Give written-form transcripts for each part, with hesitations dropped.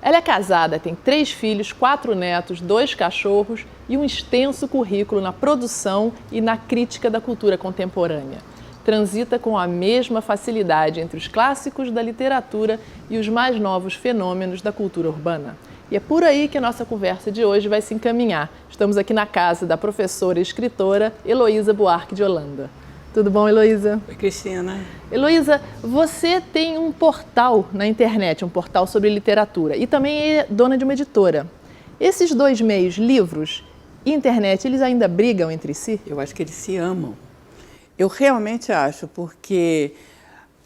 Ela é casada, tem 3 filhos, 4 netos, 2 cachorros e um extenso currículo na produção e na crítica da cultura contemporânea. Transita com a mesma facilidade entre os clássicos da literatura e os mais novos fenômenos da cultura urbana. E é por aí que a nossa conversa de hoje vai se encaminhar. Estamos aqui na casa da professora e escritora Heloísa Buarque de Holanda. Tudo bom, Heloísa? Oi, Cristina. Heloísa, você tem um portal na internet, um portal sobre literatura, e também é dona de uma editora. Esses 2 meios, livros e internet, eles ainda brigam entre si? Eu acho que eles se amam. Eu realmente acho, porque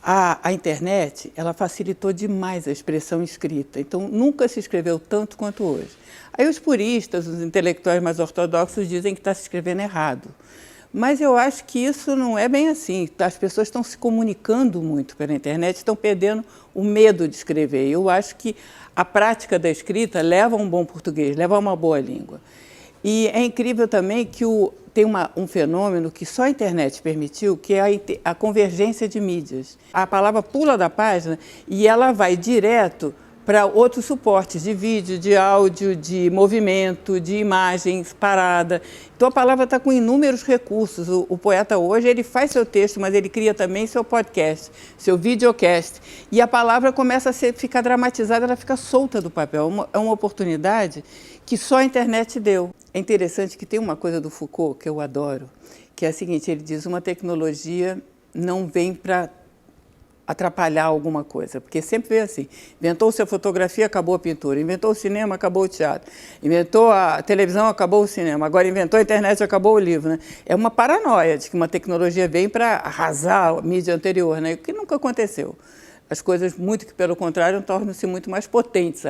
a internet, ela facilitou demais a expressão escrita. Então, nunca se escreveu tanto quanto hoje. Aí os puristas, os intelectuais mais ortodoxos dizem que está se escrevendo errado. Mas eu acho que isso não é bem assim. As pessoas estão se comunicando muito pela internet, estão perdendo o medo de escrever. Eu acho que a prática da escrita leva a um bom português, leva a uma boa língua. E é incrível também que tem um fenômeno que só a internet permitiu, que é a convergência de mídias. A palavra pula da página e ela vai direto para outros suportes de vídeo, de áudio, de movimento, de imagens, parada. Então a palavra está com inúmeros recursos. O poeta hoje, ele faz seu texto, mas ele cria também seu podcast, seu videocast. E a palavra começa a ficar dramatizada, ela fica solta do papel. É uma oportunidade que só a internet deu. É interessante que tem uma coisa do Foucault que eu adoro, que é a seguinte: ele diz, uma tecnologia não vem para atrapalhar alguma coisa, porque sempre veio assim, inventou-se a fotografia, acabou a pintura, inventou o cinema, acabou o teatro, inventou a televisão, acabou o cinema, agora inventou a internet, acabou o livro, né? É uma paranoia de que uma tecnologia vem para arrasar a mídia anterior, né? O que nunca aconteceu. As coisas, muito que pelo contrário, tornam-se muito mais potentes.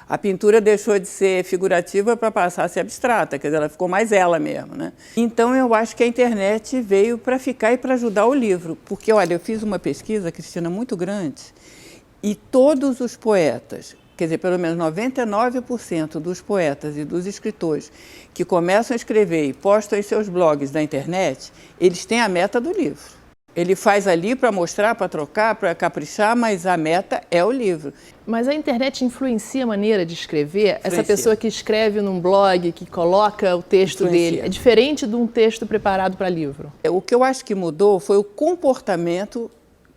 A pintura deixou de ser figurativa para passar a ser abstrata, quer dizer, ela ficou mais ela mesmo, né? Então, eu acho que a internet veio para ficar e para ajudar o livro. Porque, olha, eu fiz uma pesquisa, Cristina, muito grande, e todos os poetas, quer dizer, pelo menos 99% dos poetas e dos escritores que começam a escrever e postam em seus blogs da internet, eles têm a meta do livro. Ele faz ali para mostrar, para trocar, para caprichar, mas a meta é o livro. Mas a internet influencia a maneira de escrever? Essa pessoa que escreve num blog, que coloca o texto dele, é diferente de um texto preparado para livro? O que eu acho que mudou foi o comportamento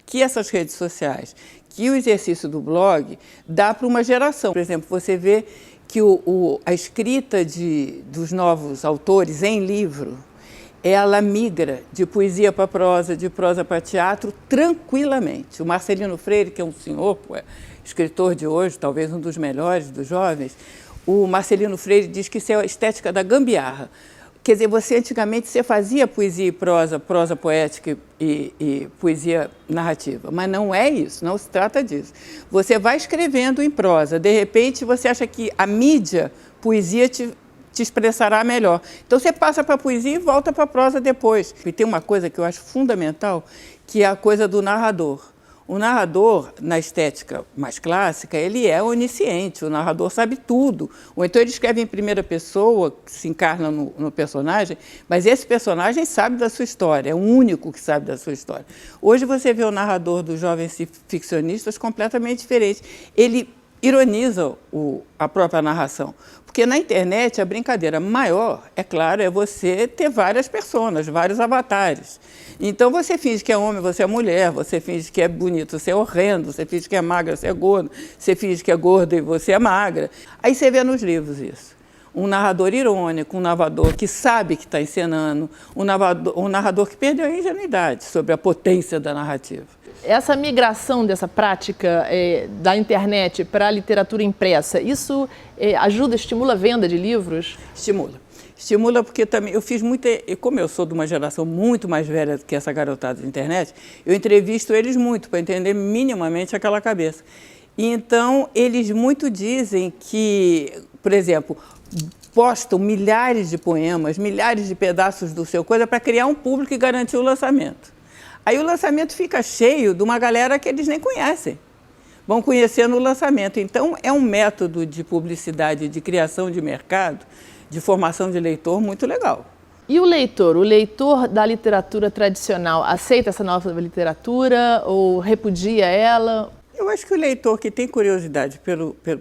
que essas redes sociais, que o exercício do blog dá para uma geração. Por exemplo, você vê que a escrita dos novos autores em livro, ela migra de poesia para prosa, de prosa para teatro, tranquilamente. O Marcelino Freire, que é um senhor escritor de hoje, talvez um dos melhores dos jovens, o Marcelino Freire diz que isso é a estética da gambiarra. Quer dizer, antigamente você fazia poesia e prosa poética e poesia narrativa, mas não é isso, não se trata disso. Você vai escrevendo em prosa, de repente você acha que a mídia, poesia te expressará melhor. Então, você passa para a poesia e volta para a prosa depois. E tem uma coisa que eu acho fundamental, que é a coisa do narrador. O narrador, na estética mais clássica, ele é onisciente, o narrador sabe tudo. Ou então ele escreve em primeira pessoa, se encarna no personagem, mas esse personagem sabe da sua história, é o único que sabe da sua história. Hoje você vê o narrador dos jovens ficcionistas completamente diferente. Ele ironiza a própria narração. Porque na internet a brincadeira maior, é claro, é você ter várias personas, vários avatares. Então você finge que é homem, você é mulher, você finge que é bonito, você é horrendo, você finge que é magra, você é gordo, você finge que é gorda e você é magra. Aí você vê nos livros isso. Um narrador irônico, um narrador que sabe que está encenando, um narrador que perdeu a ingenuidade sobre a potência da narrativa. Essa migração dessa prática da internet para a literatura impressa, isso ajuda, estimula a venda de livros? Estimula. Estimula porque também eu fiz muita... Como eu sou de uma geração muito mais velha do que essa garotada de internet, eu entrevisto eles muito para entender minimamente aquela cabeça. E então, eles muito dizem que, por exemplo, postam milhares de poemas, milhares de pedaços do seu coisa para criar um público e garantir o lançamento. Aí o lançamento fica cheio de uma galera que eles nem conhecem. Vão conhecer no lançamento. Então, é um método de publicidade, de criação de mercado, de formação de leitor muito legal. E o leitor da literatura tradicional, aceita essa nova literatura ou repudia ela? Eu acho que o leitor que tem curiosidade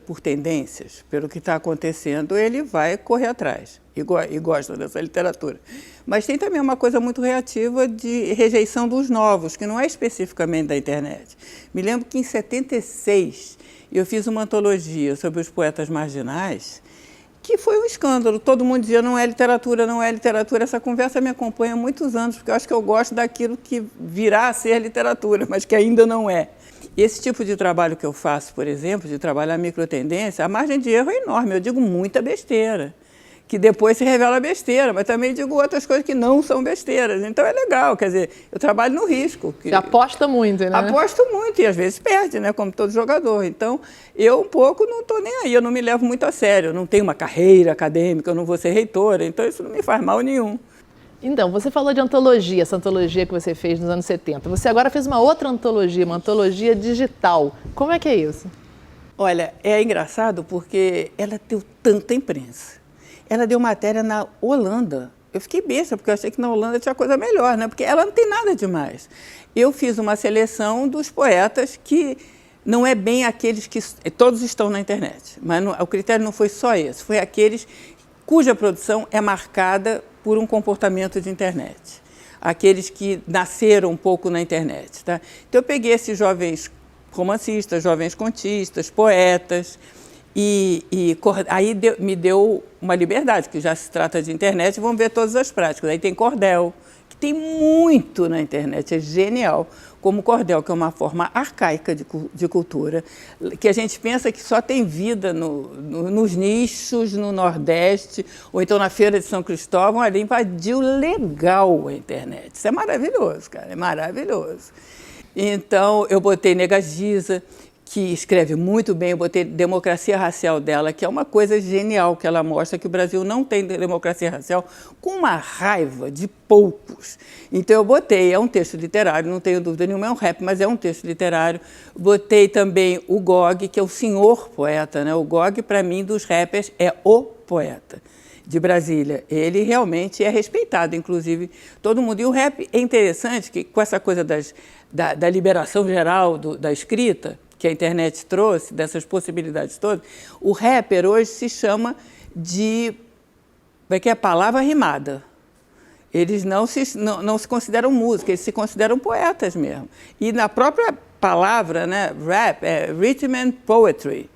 por tendências, pelo que está acontecendo, ele vai correr atrás e gosta dessa literatura. Mas tem também uma coisa muito reativa de rejeição dos novos, que não é especificamente da internet. Me lembro que em 76 eu fiz uma antologia sobre os poetas marginais, que foi um escândalo. Todo mundo dizia, não é literatura, não é literatura. Essa conversa me acompanha há muitos anos, porque eu acho que eu gosto daquilo que virá a ser literatura, mas que ainda não é. Esse tipo de trabalho que eu faço, por exemplo, de trabalhar microtendência, a margem de erro é enorme. Eu digo muita besteira, que depois se revela besteira, mas também digo outras coisas que não são besteiras. Então é legal, quer dizer, eu trabalho no risco. Você aposta muito, né? Aposto muito e às vezes perde, né? Como todo jogador. Então eu um pouco não estou nem aí, eu não me levo muito a sério. Eu não tenho uma carreira acadêmica, eu não vou ser reitora, então isso não me faz mal nenhum. Então, você falou de antologia, essa antologia que você fez nos anos 70. Você agora fez uma outra antologia, uma antologia digital. Como é que é isso? Olha, é engraçado porque ela deu tanta imprensa. Ela deu matéria na Holanda. Eu fiquei besta, porque eu achei que na Holanda tinha coisa melhor, né? Porque ela não tem nada demais. Eu fiz uma seleção dos poetas que não é bem aqueles que... Todos estão na internet, mas o critério não foi só esse. Foi aqueles cuja produção é marcada por um comportamento de internet. Aqueles que nasceram um pouco na internet. Tá? Então, eu peguei esses jovens romancistas, jovens contistas, poetas... aí me deu uma liberdade, que já se trata de internet, vamos ver todas as práticas. Aí tem cordel, que tem muito na internet, é genial, como cordel, que é uma forma arcaica de cultura, que a gente pensa que só tem vida nos nichos, no Nordeste, ou então na Feira de São Cristóvão, ali invadiu legal a internet. Isso é maravilhoso, cara, é maravilhoso. Então, eu botei Nega Giza, que escreve muito bem, eu botei Democracia Racial dela, que é uma coisa genial, que ela mostra que o Brasil não tem democracia racial, com uma raiva de poucos. Então eu botei, é um texto literário, não tenho dúvida nenhuma, é um rap, mas é um texto literário. Botei também o Gog, que é o senhor poeta, né? O Gog, para mim, dos rappers, é o poeta de Brasília. Ele realmente é respeitado, inclusive, todo mundo. E o rap é interessante, que com essa coisa da liberação geral da escrita, que a internet trouxe, dessas possibilidades todas, o rapper hoje se chama de... Como é que é? Palavra rimada. Eles não se consideram música, eles se consideram poetas mesmo. E na própria palavra, né, rap, é Rhythm and Poetry,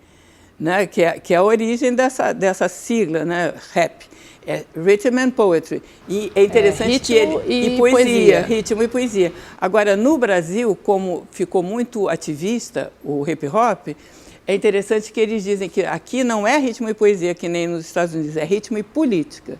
né, que é a origem dessa sigla, né, rap. É Rhythm and Poetry. E é interessante que ele... E poesia. Ritmo e poesia. Agora, no Brasil, como ficou muito ativista o hip hop, é interessante que eles dizem que aqui não é ritmo e poesia, que nem nos Estados Unidos, é ritmo e política.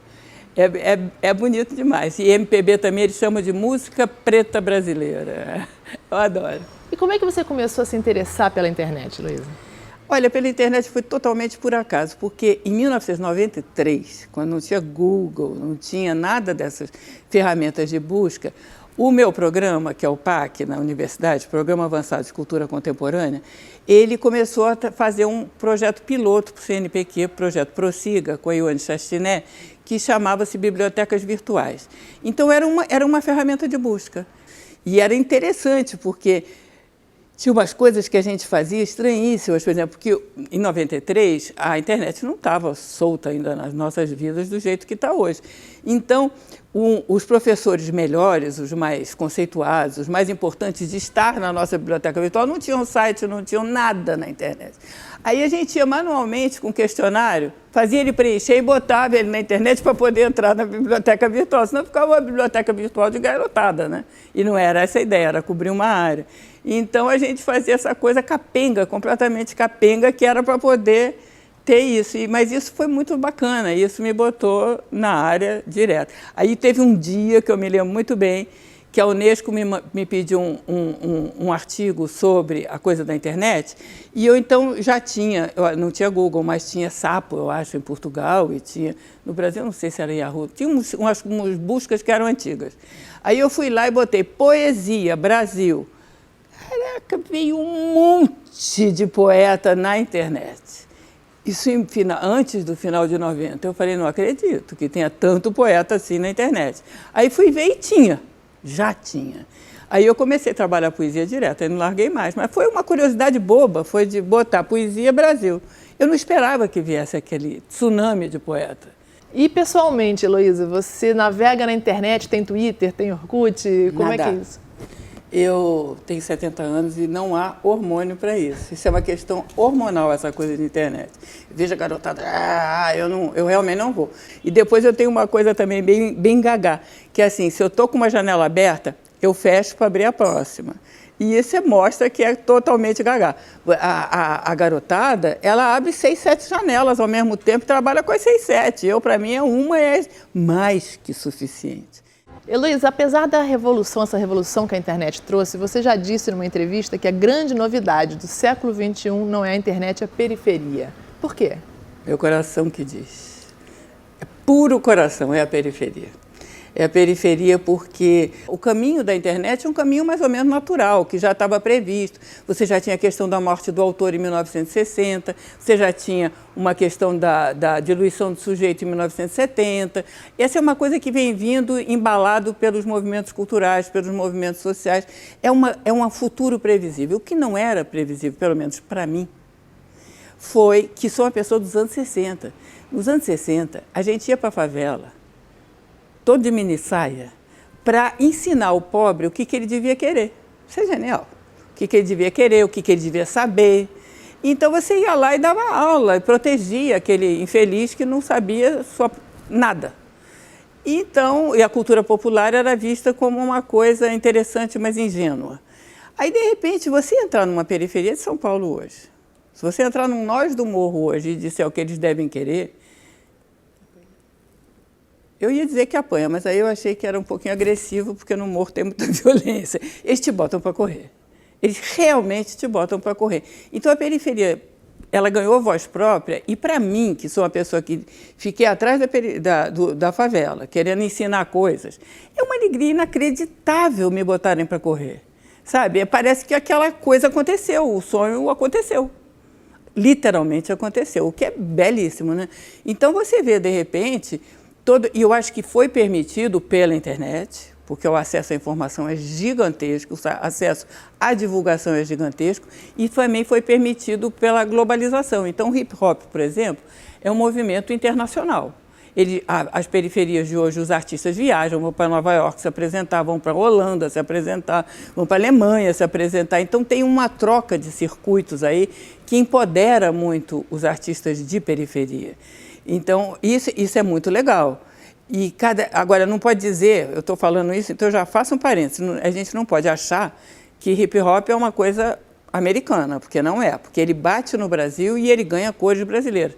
É bonito demais. E MPB também eles chamam de música preta brasileira. Eu adoro. E como é que você começou a se interessar pela internet, Luísa? Olha, pela internet foi totalmente por acaso, porque em 1993, quando não tinha Google, não tinha nada dessas ferramentas de busca, o meu programa, que é o PAC, na universidade, Programa Avançado de Cultura Contemporânea, ele começou a fazer um projeto piloto para o CNPq, projeto Prossiga, com a Ioane Chastinet, que chamava-se Bibliotecas Virtuais. Então, era uma ferramenta de busca. E era interessante, porque tinha umas coisas que a gente fazia estranhíssimas, por exemplo, porque em 93 a internet não estava solta ainda nas nossas vidas do jeito que está hoje. Então, os professores melhores, os mais conceituados, os mais importantes de estar na nossa biblioteca virtual, não tinham site, não tinham nada na internet. Aí a gente ia manualmente com questionário, fazia ele preencher e botava ele na internet para poder entrar na biblioteca virtual, senão ficava uma biblioteca virtual de garotada, né? E não era essa a ideia, era cobrir uma área. Então, a gente fazia essa coisa capenga, completamente capenga, que era para poder ter isso. Mas isso foi muito bacana, isso me botou na área direto. Aí teve um dia que eu me lembro muito bem, que a Unesco me pediu um artigo sobre a coisa da internet, e eu então já tinha, não tinha Google, mas tinha Sapo, eu acho, em Portugal, e tinha, no Brasil, não sei se era Yahoo, tinha umas buscas que eram antigas. Aí eu fui lá e botei Poesia, Brasil. Caraca, veio um monte de poeta na internet. Isso antes do final de 90. Eu falei, não acredito que tenha tanto poeta assim na internet. Aí fui ver e tinha, já tinha. Aí eu comecei a trabalhar poesia direto, aí não larguei mais. Mas foi uma curiosidade boba, foi de botar Poesia Brasil. Eu não esperava que viesse aquele tsunami de poeta. E pessoalmente, Heloísa, você navega na internet, tem Twitter, tem Orkut, como é que é isso? Eu tenho 70 anos e não há hormônio para isso. Isso é uma questão hormonal, essa coisa de internet. Veja a garotada, eu realmente não vou. E depois eu tenho uma coisa também bem gagá, que é assim, se eu estou com uma janela aberta, eu fecho para abrir a próxima. E isso mostra que é totalmente gagá. A garotada, ela abre 6, 7 janelas ao mesmo tempo e trabalha com as 6, 7. Para mim, uma é mais que suficiente. Heloísa, apesar da revolução, essa revolução que a internet trouxe, você já disse numa entrevista que a grande novidade do século XXI não é a internet, é a periferia. Por quê? Meu coração que diz. É puro coração, é a periferia. É a periferia porque o caminho da internet é um caminho mais ou menos natural, que já estava previsto. Você já tinha a questão da morte do autor em 1960, você já tinha uma questão da diluição do sujeito em 1970. Essa é uma coisa que vem vindo embalado pelos movimentos culturais, pelos movimentos sociais. É um futuro previsível. O que não era previsível, pelo menos para mim, foi que sou uma pessoa dos anos 60. Nos anos 60, a gente ia para a favela, todo de mini saia, para ensinar ao pobre o que ele devia querer. Isso é genial. O que ele devia querer, o que ele devia saber. Então você ia lá e dava aula, e protegia aquele infeliz que não sabia nada. Então, e a cultura popular era vista como uma coisa interessante, mas ingênua. Aí, de repente, você entrar numa periferia de São Paulo hoje, se você entrar num Nós do Morro hoje e disser o que eles devem querer, eu ia dizer que apanha, mas aí eu achei que era um pouquinho agressivo, porque no morro tem muita violência. Eles te botam para correr. Eles realmente te botam para correr. Então, a periferia, ela ganhou voz própria, e para mim, que sou uma pessoa que fiquei atrás da favela, querendo ensinar coisas, é uma alegria inacreditável me botarem para correr. Sabe? Parece que aquela coisa aconteceu, o sonho aconteceu. Literalmente aconteceu, o que é belíssimo, né? Então, você vê, de repente... E eu acho que foi permitido pela internet, porque o acesso à informação é gigantesco, o acesso à divulgação é gigantesco, e também foi permitido pela globalização. Então, o hip-hop, por exemplo, é um movimento internacional. As periferias de hoje, os artistas viajam, vão para Nova York se apresentar, vão para a Holanda se apresentar, vão para a Alemanha se apresentar. Então, tem uma troca de circuitos aí que empodera muito os artistas de periferia. Então, isso é muito legal. Agora, não pode dizer, eu estou falando isso, então eu já faço um parênteses, a gente não pode achar que hip-hop é uma coisa americana, porque não é, porque ele bate no Brasil e ele ganha cores brasileiras.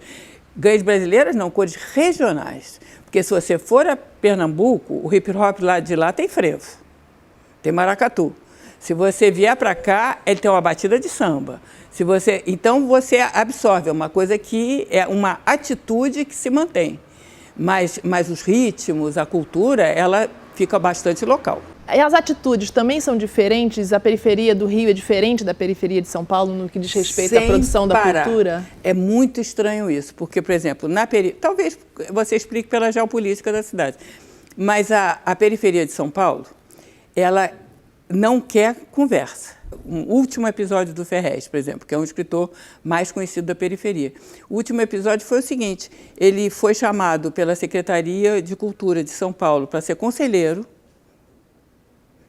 Ganhas brasileiras não, cores regionais. Porque se você for a Pernambuco, o hip-hop de lá tem frevo, tem maracatu. Se você vier para cá, ele tem uma batida de samba. Então, você absorve, uma coisa que é uma atitude que se mantém. Mas os ritmos, a cultura, ela fica bastante local. E as atitudes também são diferentes? A periferia do Rio é diferente da periferia de São Paulo no que diz respeito à produção da cultura? É muito estranho isso, porque, por exemplo, talvez você explique pela geopolítica da cidade, mas a periferia de São Paulo, ela não quer conversa. Um último episódio do Ferrez, por exemplo, que é um escritor mais conhecido da periferia. O último episódio foi o seguinte: ele foi chamado pela Secretaria de Cultura de São Paulo para ser conselheiro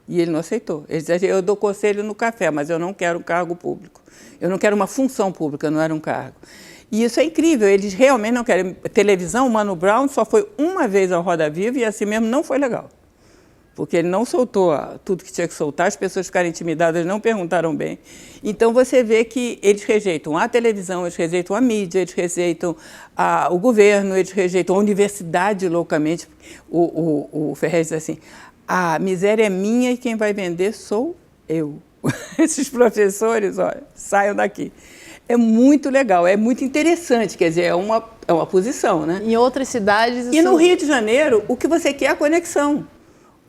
e ele não aceitou. Ele dizia: eu dou conselho no café, mas eu não quero um cargo público. Eu não quero uma função pública, não era um cargo. E isso é incrível, eles realmente não querem. Televisão, o Mano Brown só foi uma vez ao Roda Viva e assim mesmo não foi legal. Porque ele não soltou tudo que tinha que soltar, as pessoas ficaram intimidadas, não perguntaram bem. Então, você vê que eles rejeitam a televisão, eles rejeitam a mídia, eles rejeitam o governo, eles rejeitam a universidade loucamente. O Ferrez diz assim: a miséria é minha e quem vai vender sou eu. Esses professores, olha, saiam daqui. É muito legal, é muito interessante, quer dizer, é uma posição, né? Em outras cidades... E no Rio de Janeiro, o que você quer é a conexão.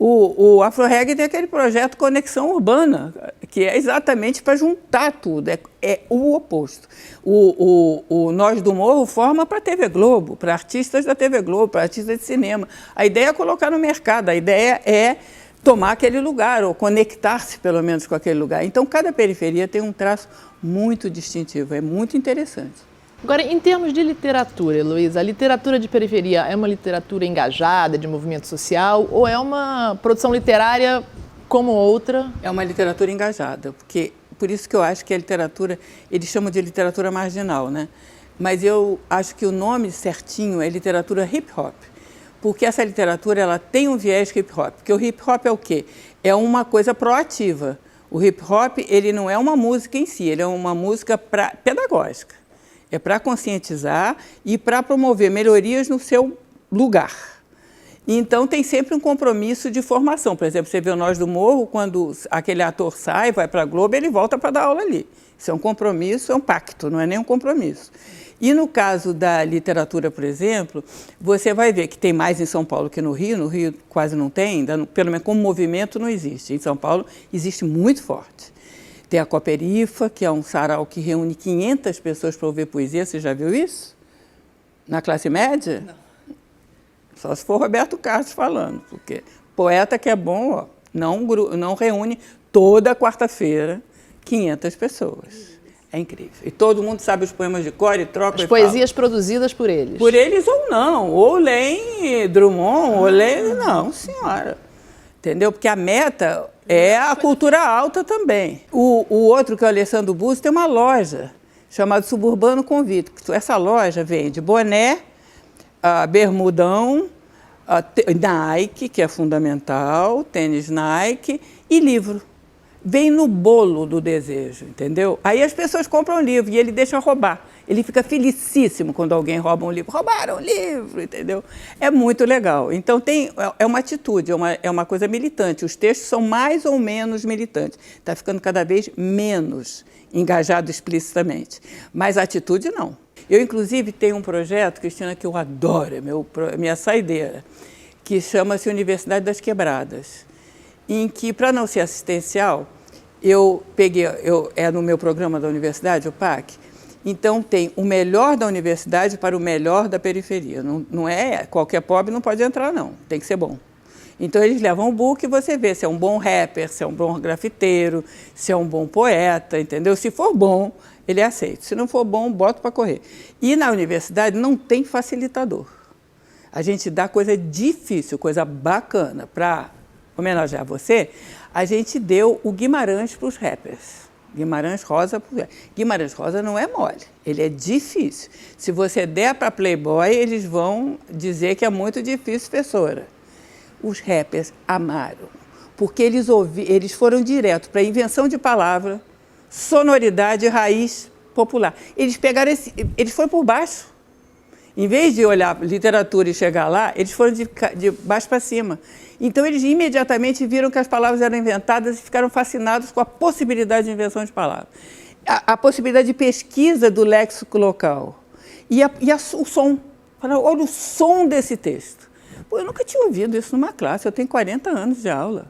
O Afro-Reggae tem aquele projeto Conexão Urbana, que é exatamente para juntar tudo, é o oposto. O Nós do Morro forma para a TV Globo, para artistas da TV Globo, para artistas de cinema. A ideia é colocar no mercado, a ideia é tomar aquele lugar, ou conectar-se pelo menos com aquele lugar. Então, cada periferia tem um traço muito distintivo, é muito interessante. Agora, em termos de literatura, Heloísa, a literatura de periferia é uma literatura engajada, de movimento social, ou é uma produção literária como outra? É uma literatura engajada, porque por isso que eu acho que a literatura, eles chamam de literatura marginal, né? Mas eu acho que o nome certinho é literatura hip hop, porque essa literatura ela tem um viés hip hop, porque o hip hop é o quê? É uma coisa proativa. O hip hop ele não é uma música em si, ele é uma música pedagógica. É para conscientizar e para promover melhorias no seu lugar. Então, tem sempre um compromisso de formação. Por exemplo, você vê o Nós do Morro, quando aquele ator sai, vai para a Globo, ele volta para dar aula ali. Isso é um compromisso, é um pacto, não é nem um compromisso. E no caso da literatura, por exemplo, você vai ver que tem mais em São Paulo que no Rio quase não tem, pelo menos como movimento não existe. Em São Paulo existe muito forte. Tem a Cooperifa, que é um sarau que reúne 500 pessoas para ouvir poesia, você já viu isso? Na classe média? Não. Só se for Roberto Carlos falando, porque poeta que é bom, ó, não reúne toda quarta-feira 500 pessoas. É incrível. E todo mundo sabe os poemas de cor e troca. As poesias produzidas por eles. Por eles ou não. Ou leem Drummond, ou leem... Não, senhora. Entendeu? Porque a meta é a cultura alta também. O outro, que é o Alessandro Busto, tem uma loja chamada Suburbano Convicto. Essa loja vende boné, bermudão, Nike, que é fundamental, tênis Nike e livro. Vem no bolo do desejo, entendeu? Aí as pessoas compram um livro e ele deixa roubar. Ele fica felicíssimo quando alguém rouba um livro. Roubaram o livro, entendeu? É muito legal. Então, é uma atitude, é uma coisa militante. Os textos são mais ou menos militantes. Está ficando cada vez menos engajado explicitamente. Mas a atitude, não. Eu, inclusive, tenho um projeto, Cristina, que eu adoro, é minha saideira, que chama-se Universidade das Quebradas, em que, para não ser assistencial, é no meu programa da universidade, o PAC, então tem o melhor da universidade para o melhor da periferia. Não é qualquer pobre não pode entrar, não, tem que ser bom. Então eles levam o book e você vê se é um bom rapper, se é um bom grafiteiro, se é um bom poeta, entendeu? Se for bom, ele é aceito. Se não for bom, bota para correr. E na universidade não tem facilitador. A gente dá coisa difícil, coisa bacana para homenagear você, a gente deu o Guimarães para os rappers. Guimarães Rosa. Guimarães Rosa não é mole, ele é difícil. Se você der para Playboy, eles vão dizer que é muito difícil, professora. Os rappers amaram, porque eles foram direto para a invenção de palavra, sonoridade e raiz popular. Eles foram por baixo. Em vez de olhar literatura e chegar lá, eles foram de baixo para cima. Então, eles imediatamente viram que as palavras eram inventadas e ficaram fascinados com a possibilidade de invenção de palavras. A possibilidade de pesquisa do léxico local. O som. Falaram, olha o som desse texto. Pô, eu nunca tinha ouvido isso numa classe, eu tenho 40 anos de aula.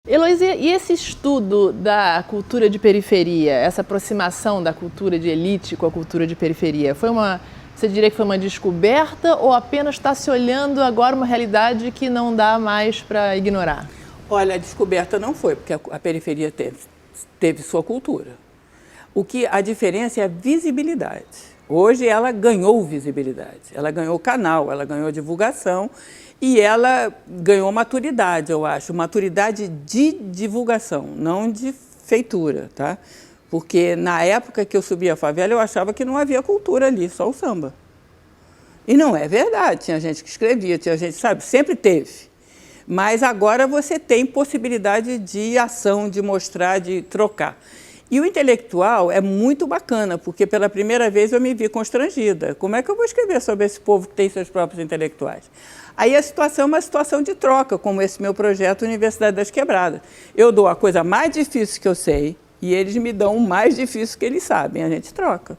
Heloísa, e esse estudo da cultura de periferia, essa aproximação da cultura de elite com a cultura de periferia, você diria que foi uma descoberta ou apenas está se olhando agora uma realidade que não dá mais para ignorar? Olha, a descoberta não foi, porque a periferia teve sua cultura. A diferença é a visibilidade. Hoje ela ganhou visibilidade, ela ganhou canal, ela ganhou divulgação e ela ganhou maturidade, eu acho, maturidade de divulgação, não de feitura, tá? Porque na época que eu subia a favela, eu achava que não havia cultura ali, só o samba. E não é verdade, tinha gente que escrevia, tinha gente, sabe, sempre teve. Mas agora você tem possibilidade de ação, de mostrar, de trocar. E o intelectual é muito bacana, porque pela primeira vez eu me vi constrangida. Como é que eu vou escrever sobre esse povo que tem seus próprios intelectuais? Aí a situação é uma situação de troca, como esse meu projeto Universidade das Quebradas. Eu dou a coisa mais difícil que eu sei e eles me dão o mais difícil que eles sabem, a gente troca.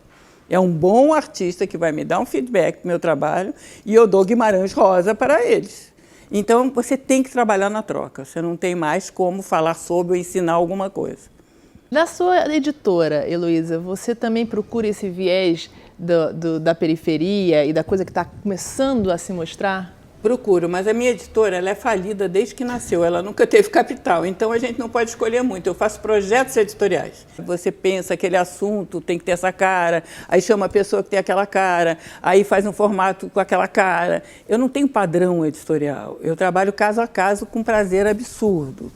É um bom artista que vai me dar um feedback do meu trabalho e eu dou Guimarães Rosa para eles. Então, você tem que trabalhar na troca, você não tem mais como falar sobre ou ensinar alguma coisa. Na sua editora, Heloísa, você também procura esse viés da periferia e da coisa que está começando a se mostrar? Procuro, mas a minha editora ela é falida desde que nasceu, ela nunca teve capital, então a gente não pode escolher muito. Eu faço projetos editoriais. Você pensa aquele assunto tem que ter essa cara, aí chama a pessoa que tem aquela cara, aí faz um formato com aquela cara. Eu não tenho padrão editorial, eu trabalho caso a caso com prazer absurdo,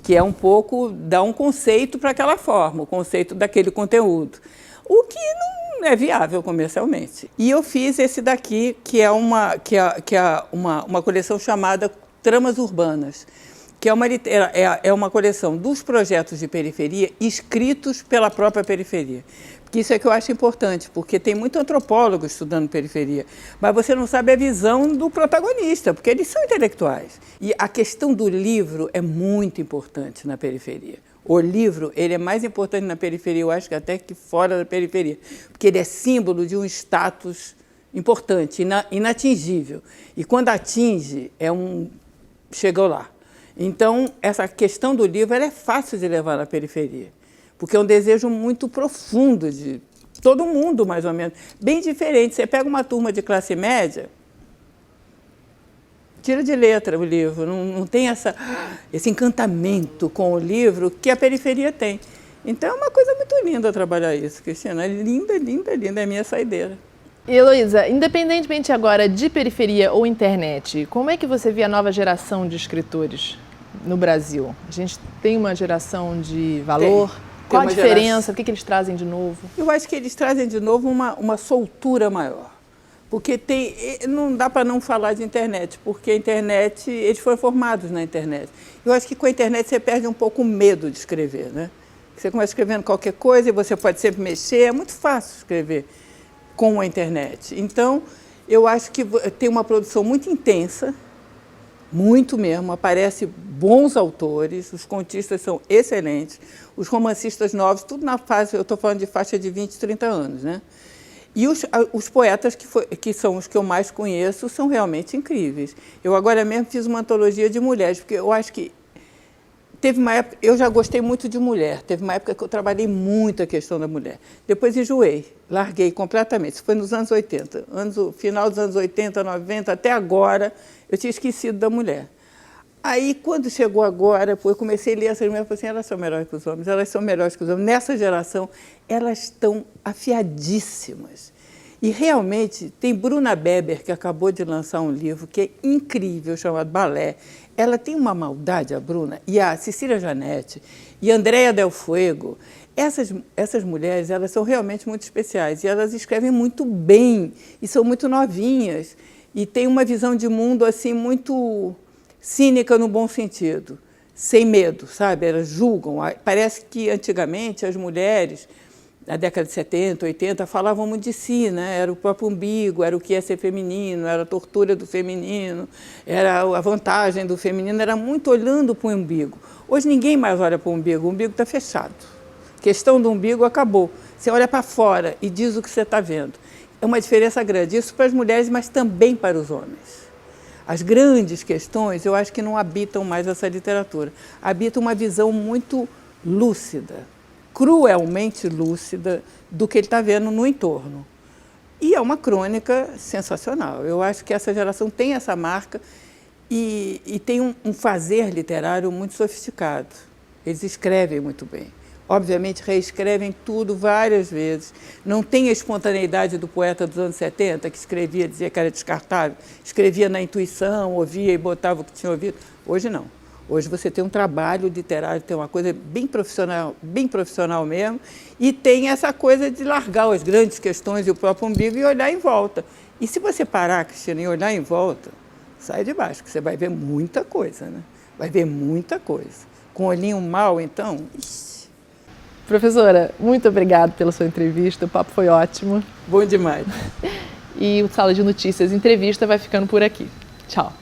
que é um pouco, dá um conceito para aquela forma, o conceito daquele conteúdo. O que não é viável comercialmente. E eu fiz esse daqui, que é uma coleção chamada Tramas Urbanas, que é uma coleção dos projetos de periferia escritos pela própria periferia. Porque isso é que eu acho importante, porque tem muito antropólogo estudando periferia, mas você não sabe a visão do protagonista, porque eles são intelectuais. E a questão do livro é muito importante na periferia. O livro ele é mais importante na periferia, eu acho que até que fora da periferia, porque ele é símbolo de um status importante, inatingível. E quando atinge, chegou lá. Então, essa questão do livro ela é fácil de levar na periferia, porque é um desejo muito profundo de todo mundo, mais ou menos. Bem diferente. Você pega uma turma de classe média, tira de letra o livro, não tem esse encantamento com o livro que a periferia tem. Então é uma coisa muito linda trabalhar isso, Cristina. É linda, linda, linda, é a minha saideira. E Heloísa, independentemente agora de periferia ou internet, como é que você vê a nova geração de escritores no Brasil? A gente tem uma geração de valor? Qual a diferença? O que eles trazem de novo? Eu acho que eles trazem de novo uma soltura maior. Porque não dá para não falar de internet, porque a internet, eles foram formados na internet. Eu acho que com a internet você perde um pouco o medo de escrever, né? Você começa escrevendo qualquer coisa e você pode sempre mexer, é muito fácil escrever com a internet. Então, eu acho que tem uma produção muito intensa, muito mesmo, aparecem bons autores, os contistas são excelentes, os romancistas novos, tudo na fase, eu estou falando de faixa de 20, 30 anos, né? E os poetas que são os que eu mais conheço são realmente incríveis. Eu agora mesmo fiz uma antologia de mulheres, porque eu acho que teve uma época, eu já gostei muito de mulher, teve uma época que eu trabalhei muito a questão da mulher. Depois enjoei, larguei completamente. Isso foi nos anos 80, final dos anos 80, 90, até agora, eu tinha esquecido da mulher. Aí, quando chegou agora, eu comecei a ler essas mulheres e falei assim, elas são melhores que os homens, elas são melhores que os homens. Nessa geração, elas estão afiadíssimas. E, realmente, tem Bruna Beber, que acabou de lançar um livro que é incrível, chamado Balé. Ela tem uma maldade, a Bruna, e a Cecília Janete, e a Andréa Del Fuego. Essas mulheres, elas são realmente muito especiais, e elas escrevem muito bem, e são muito novinhas, e têm uma visão de mundo, assim, muito cínica no bom sentido, sem medo, sabe? Elas julgam. Parece que antigamente as mulheres, na década de 70, 80, falavam muito de si, né? Era o próprio umbigo, era o que é ser feminino, era a tortura do feminino, era a vantagem do feminino, era muito olhando para o umbigo. Hoje ninguém mais olha para o umbigo está fechado. A questão do umbigo acabou. Você olha para fora e diz o que você está vendo. É uma diferença grande, isso para as mulheres, mas também para os homens. As grandes questões, eu acho que não habitam mais essa literatura. Habita uma visão muito lúcida, cruelmente lúcida, do que ele está vendo no entorno. E é uma crônica sensacional. Eu acho que essa geração tem essa marca e tem um fazer literário muito sofisticado. Eles escrevem muito bem. Obviamente, reescrevem tudo várias vezes. Não tem a espontaneidade do poeta dos anos 70, que escrevia, dizia que era descartável, escrevia na intuição, ouvia e botava o que tinha ouvido. Hoje não. Hoje você tem um trabalho literário, tem uma coisa bem profissional mesmo, e tem essa coisa de largar as grandes questões e o próprio umbigo e olhar em volta. E se você parar, Cristina, e olhar em volta, sai de baixo, que você vai ver muita coisa, né? Vai ver muita coisa. Com o olhinho mau, então... Ixi. Professora, muito obrigada pela sua entrevista, o papo foi ótimo. Bom demais. E o Sala de Notícias Entrevista vai ficando por aqui. Tchau.